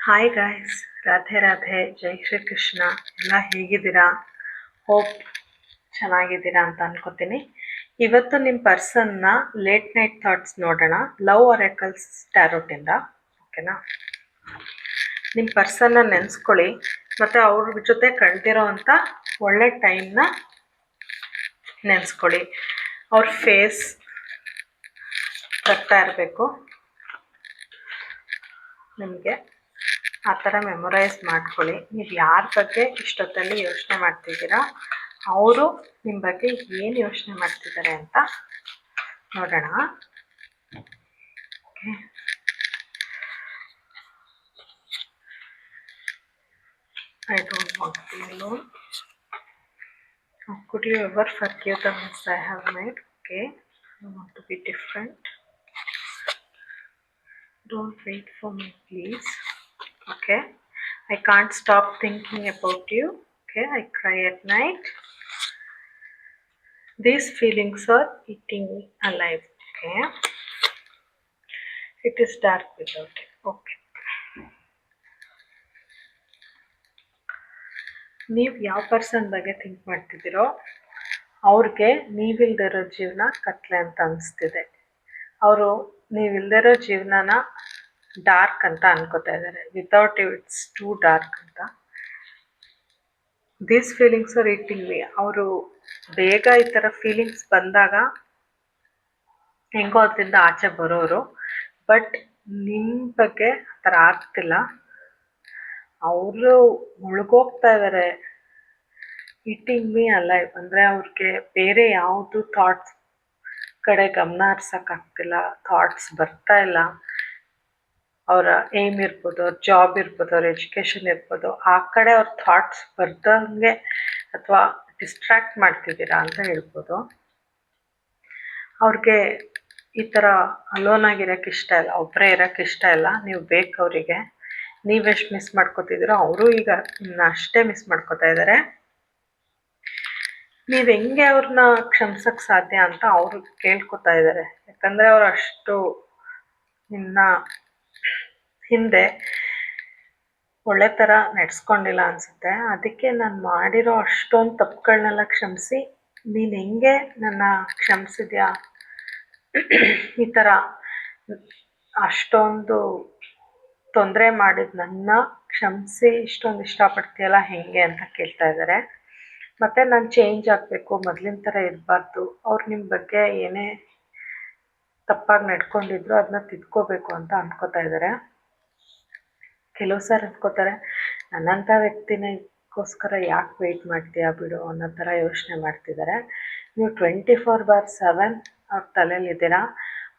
Hi guys, Radhe Radhe, ಜೈ ಶ್ರೀ ಕೃಷ್ಣ. ಎಲ್ಲ ಹೇಗಿದ್ದೀರಾ? Hope ಚೆನ್ನಾಗಿದ್ದೀರಾ ಅಂತ ಅನ್ಕೋತೀನಿ. ಇವತ್ತು ನಿಮ್ಮ ಪರ್ಸನ್ನ ಲೇಟ್ ನೈಟ್ ಥಾಟ್ಸ್ ನೋಡೋಣ, ಲವ್ ಒರಾಕಲ್ಸ್ ಟ್ಯಾರೋಟಿಂದ. ಓಕೆನಾ? ನಿಮ್ಮ ಪರ್ಸನ್ನ ನೆನೆಸ್ಕೊಳ್ಳಿ ಮತ್ತು ಅವ್ರ ಜೊತೆ ಕಳೆದಿರೋ ಅಂಥ ಒಳ್ಳೆ ಟೈಮ್ನ ನೆನೆಸ್ಕೊಳ್ಳಿ. ಅವ್ರ ಫೇಸ್ ಬರ್ತಾ ಇರಬೇಕು ನಿಮಗೆ. ಆ ಥರ ಮೆಮೊರೈಸ್ ಮಾಡ್ಕೊಳ್ಳಿ. ನೀವು ಯಾರ ಬಗ್ಗೆ ಇಷ್ಟೊತ್ತಲ್ಲಿ ಯೋಚನೆ ಮಾಡ್ತಿದ್ದೀರಾ, ಅವರು ನಿಮ್ಮ ಬಗ್ಗೆ ಏನು ಯೋಚನೆ ಮಾಡ್ತಿದ್ದಾರೆ ಅಂತ ನೋಡೋಣ. Okay, I don't want to be alone. Could you ever forgive the mess I have made? Okay, I want to be different. Don't wait for me, please. Okay, I can't stop thinking about you. Okay, I cry at night. These feelings are eating me alive. Okay, it is dark without it. Okay, ನೀವು ಯಾವ person ಬಗ್ಗೆ think ಮಾಡ್ತಿದ್ದೀರೋ ಅವ್ರಿಗೆ ನೀವಿಲ್ದಿರೋ ಜೀವನ ಕತ್ಲೆ ಅಂತ ಅನಿಸ್ತಿದೆ. ಅವರು ನೀವಿಲ್ದಿರೋ ಜೀವನನ ಡಾರ್ಕ್ ಅಂತ ಅನ್ಕೋತಾ ಇದ್ದಾರೆ. Without you it's too dark ಅಂತ. These feelings are eating me. ಅವರು ಬೇಗ ಈ ಥರ ಫೀಲಿಂಗ್ಸ್ ಬಂದಾಗ ಹೆಂಗೋ ಅದರಿಂದ ಆಚೆ ಬರೋರು, ಬಟ್ ನಿಮ್ಮ ಬಗ್ಗೆ ಆ ಥರ ಆಗ್ತಿಲ್ಲ. ಅವರು ಮುಳುಗೋಗ್ತಾ ಇದ್ದಾರೆ. ಈಟಿಂಗ್ ಮೀ ಅಲೈವ್ ಅಂದರೆ ಅವ್ರಿಗೆ ಬೇರೆ ಯಾವುದು ಥಾಟ್ಸ್ ಕಡೆ ಗಮನ ಹರ್ಸೋಕ್ಕಾಗ್ತಿಲ್ಲ. ಥಾಟ್ಸ್ ಬರ್ತಾ ಇಲ್ಲ. ಅವರ ಏಮ್ ಇರ್ಬೋದು, ಅವ್ರ ಜಾಬ್ ಇರ್ಬೋದು, ಅವ್ರ ಎಜುಕೇಷನ್ ಇರ್ಬೋದು, ಆ ಕಡೆ ಅವ್ರ ಥಾಟ್ಸ್ ಬರ್ದಂಗೆ ಅಥವಾ ಡಿಸ್ಟ್ರ್ಯಾಕ್ಟ್ ಮಾಡ್ತಿದ್ದೀರಾ ಅಂತ ಹೇಳ್ಬೋದು. ಅವ್ರಿಗೆ ಈ ಥರ ಅಲೋನ್ ಆಗಿರೋಕ್ಕೆ ಇಷ್ಟ ಇಲ್ಲ, ಒಬ್ಬರೇ ಇರೋಕ್ಕೆ ಇಷ್ಟ ಇಲ್ಲ. ನೀವು ಬೇಕು ಅವರಿಗೆ. ನೀವೆಷ್ಟು ಮಿಸ್ ಮಾಡ್ಕೋತಿದ್ದೀರೋ ಅವರು ಈಗ ಇನ್ನು ಅಷ್ಟೇ ಮಿಸ್ ಮಾಡ್ಕೋತಾ ಇದ್ದಾರೆ. ನೀವು ಹೆಂಗೆ ಅವ್ರನ್ನ ಕ್ಷಮಿಸೋಕ್ಕೆ ಸಾಧ್ಯ ಅಂತ ಅವರು ಕೇಳ್ಕೊತಾ ಇದ್ದಾರೆ. ಯಾಕಂದರೆ ಅವ್ರು ಅಷ್ಟು ನಿನ್ನ ಹಿಂದೆ ಒಳ್ಳೆ ಥರ ನಡೆಸ್ಕೊಂಡಿಲ್ಲ ಅನಿಸುತ್ತೆ. ಅದಕ್ಕೆ ನಾನು ಮಾಡಿರೋ ಅಷ್ಟೊಂದು ತಪ್ಪುಗಳನ್ನೆಲ್ಲ ಕ್ಷಮಿಸಿ, ನೀನು ಹೆಂಗೆ ನನ್ನ ಕ್ಷಮಿಸಿದ್ಯಾ, ಈ ಥರ ಅಷ್ಟೊಂದು ತೊಂದರೆ ಮಾಡಿದ ನನ್ನ ಕ್ಷಮಿಸಿ ಇಷ್ಟೊಂದು ಇಷ್ಟಪಡ್ತೀಯಲ್ಲ ಹೆಂಗೆ ಅಂತ ಕೇಳ್ತಾ ಇದ್ದಾರೆ. ಮತ್ತು ನಾನು ಚೇಂಜ್ ಆಗಬೇಕು, ಮೊದಲಿನ ಥರ ಇರಬಾರ್ದು. ಅವ್ರು ನಿಮ್ಮ ಬಗ್ಗೆ ಏನೇ ತಪ್ಪಾಗಿ ನಡ್ಕೊಂಡಿದ್ರು ಅದನ್ನ ತಿದ್ಕೋಬೇಕು ಅಂತ ಅಂದ್ಕೋತಾ ಇದ್ದಾರೆ. ಕೆಲವು ಸಾರಿ ಅಂದ್ಕೋತಾರೆ, ನನ್ನಂಥ ವ್ಯಕ್ತಿನಿಗೋಸ್ಕರ ಯಾಕೆ ವೆಯ್ಟ್ ಮಾಡ್ತೀಯಾ ಬಿಡು ಅನ್ನೋ ಥರ ಯೋಚನೆ ಮಾಡ್ತಿದ್ದಾರೆ. ನೀವು 24/7 ಅವ್ರ ತಲೆಯಲ್ಲಿದ್ದೀರಾ.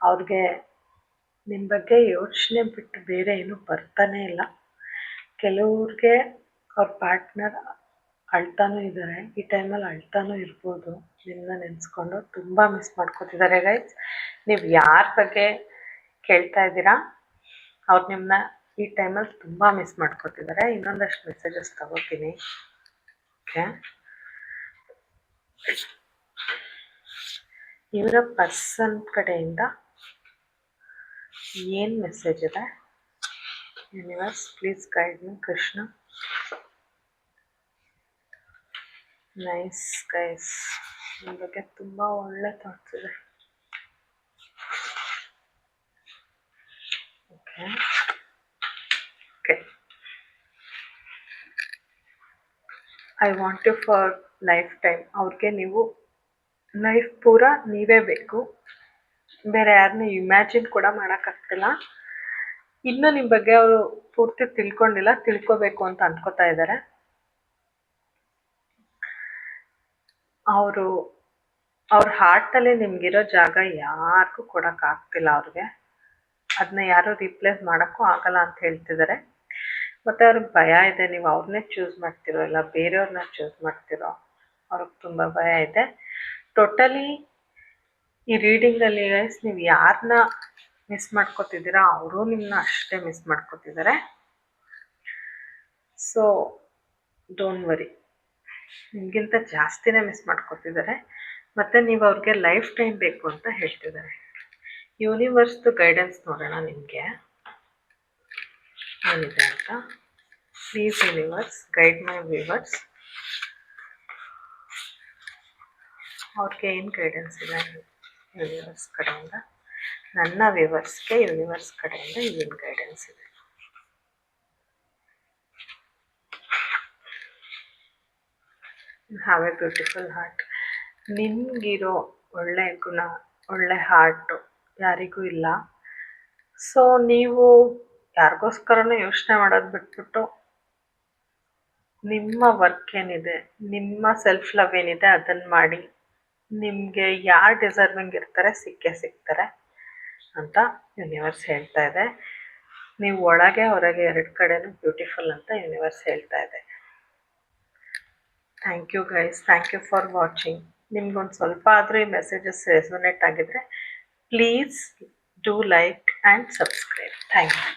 ಅವ್ರಿಗೆ ನಿಮ್ಮ ಬಗ್ಗೆ ಯೋಚನೆ ಬಿಟ್ಟು ಬೇರೆ ಏನೂ ಬರ್ತಾನೇ ಇಲ್ಲ. ಕೆಲವ್ರಿಗೆ ಅವ್ರ ಪಾರ್ಟ್ನರ್ ಅಳ್ತಾನೂ ಇದ್ದಾರೆ, ಈ ಟೈಮಲ್ಲಿ ಅಳ್ತಾನೂ ಇರ್ಬೋದು. ನಿಮ್ಮನ್ನ ನೆನೆಸ್ಕೊಂಡು ತುಂಬ ಮಿಸ್ ಮಾಡ್ಕೊತಿದ್ದಾರೆ ಗೈಸ್. ನೀವು ಯಾರ ಬಗ್ಗೆ ಕೇಳ್ತಾ ಇದ್ದೀರಾ ಅವ್ರು ನಿಮ್ಮನ್ನ ಈ ಟೈಮಲ್ಲಿ ತುಂಬ ಮಿಸ್ ಮಾಡ್ಕೊತಿದ್ದಾರೆ. ಇನ್ನೊಂದಷ್ಟು ಮೆಸೇಜಸ್ ತಗೋತೀನಿ. ಓಕೆ, ಇವರ ಪರ್ಸನ್ ಕಡೆಯಿಂದ ಏನು ಮೆಸೇಜ್ ಇದೆ? Universe please guide me Krishna. Nice guys, ನಿಮ್ಮ ಬಗ್ಗೆ ತುಂಬ ಒಳ್ಳೆ ಥಾಟ್ಸ್ ಇದೆ. Okay okay, I want you for lifetime. ಅವ್ರಿಗೆ ನೀವು ಲೈಫ್ ಪೂರ ನೀವೇ ಬೇಕು, ಬೇರೆ ಯಾರನ್ನೂ ಇಮ್ಯಾಜಿನ್ ಕೂಡ ಮಾಡೋಕ್ಕಾಗ್ತಿಲ್ಲ. ಇನ್ನೂ ನಿಮ್ಮ ಬಗ್ಗೆ ಅವರು ಪೂರ್ತಿ ತಿಳ್ಕೊಂಡಿಲ್ಲ, ತಿಳ್ಕೊಬೇಕು ಅಂತ ಅಂದ್ಕೋತಾ ಇದ್ದಾರೆ. ಅವರು ಅವ್ರ ಹಾರ್ಟಲ್ಲಿ ನಿಮಗಿರೋ ಜಾಗ ಯಾರಿಗೂ ಕೊಡೋಕ್ಕಾಗ್ತಿಲ್ಲ ಅವ್ರಿಗೆ. ಅದನ್ನ ಯಾರೂ ರೀಪ್ಲೇಸ್ ಮಾಡೋಕ್ಕೂ ಆಗಲ್ಲ ಅಂತ ಹೇಳ್ತಿದ್ದಾರೆ. ಮತ್ತು ಅವ್ರಿಗೆ ಭಯ ಇದೆ, ನೀವು ಅವ್ರನ್ನೇ ಚೂಸ್ ಮಾಡ್ತಿರೋ ಇಲ್ಲ ಬೇರೆಯವ್ರನ್ನ ಚೂಸ್ ಮಾಡ್ತಿರೋ. ಅವ್ರಿಗೆ ತುಂಬ ಭಯ ಇದೆ. ಟೋಟಲಿ ಈ ರೀಡಿಂಗಲ್ಲಿ ಗೈಸ್ ನೀವು ಯಾರನ್ನ ಮಿಸ್ ಮಾಡ್ಕೊತಿದ್ದೀರಾ ಅವರು ನಿಮ್ಮನ್ನ ಅಷ್ಟೇ ಮಿಸ್ ಮಾಡ್ಕೊತಿದ್ದಾರೆ. ಸೊ ಡೋಂಟ್ ವರಿ, ನಿಮಗಿಂತ ಜಾಸ್ತಿನೇ ಮಿಸ್ ಮಾಡ್ಕೊತಿದ್ದಾರೆ. ಮತ್ತು ನೀವು ಅವ್ರಿಗೆ ಲೈಫ್ ಟೈಮ್ ಬೇಕು ಅಂತ ಹೇಳ್ತಿದ್ದಾರೆ. ಯೂನಿವರ್ಸ್ದು ಗೈಡೆನ್ಸ್ ನೋಡೋಣ ನಿಮಗೆ. ಏನಿದೆ ಅಂತ. Please universe guide my viewers. ಅವ್ರಿಗೆ ಏನು ಗೈಡೆನ್ಸ್ ಇದೆ ಯೂನಿವರ್ಸ್ ಕಡೆಯಿಂದ, ನನ್ನ ವ್ಯೂವರ್ಸ್ಗೆ ಯೂನಿವರ್ಸ್ ಕಡೆಯಿಂದ ಏನು ಗೈಡೆನ್ಸ್ ಇದೆ. Have a beautiful heart. ನಿಮಗಿರೋ ಒಳ್ಳೆ ಗುಣ, ಒಳ್ಳೆ ಹಾರ್ಟು ಯಾರಿಗೂ ಇಲ್ಲ. ಸೊ ನೀವು ಯಾರಿಗೋಸ್ಕರನೂ ಯೋಚನೆ ಮಾಡೋದು ಬಿಟ್ಬಿಟ್ಟು ನಿಮ್ಮ ವರ್ಕ್ ಏನಿದೆ, ನಿಮ್ಮ ಸೆಲ್ಫ್ ಲವ್ ಏನಿದೆ ಅದನ್ನು ಮಾಡಿ. ನಿಮಗೆ ಯಾರು ಡಿಸರ್ವಿಂಗ್ ಇರ್ತಾರೆ ಸಿಕ್ಕೇ ಸಿಗ್ತಾರೆ ಅಂತ ಯೂನಿವರ್ಸ್ ಹೇಳ್ತಾ ಇದೆ. ನೀವು ಒಳಗೆ ಹೊರಗೆ ಎರಡು ಕಡೆನೂ ಬ್ಯೂಟಿಫುಲ್ ಅಂತ ಯೂನಿವರ್ಸ್ ಹೇಳ್ತಾ ಇದೆ. Thank you guys, thank you for watching. ನಿಮ್ಗೊಂದು ಸ್ವಲ್ಪ ಆದರೂ ಈ ಮೆಸೇಜಸ್ ರೆಸೊನೇಟ್ ಆಗಿದ್ರೆ please do like and subscribe. Thank you.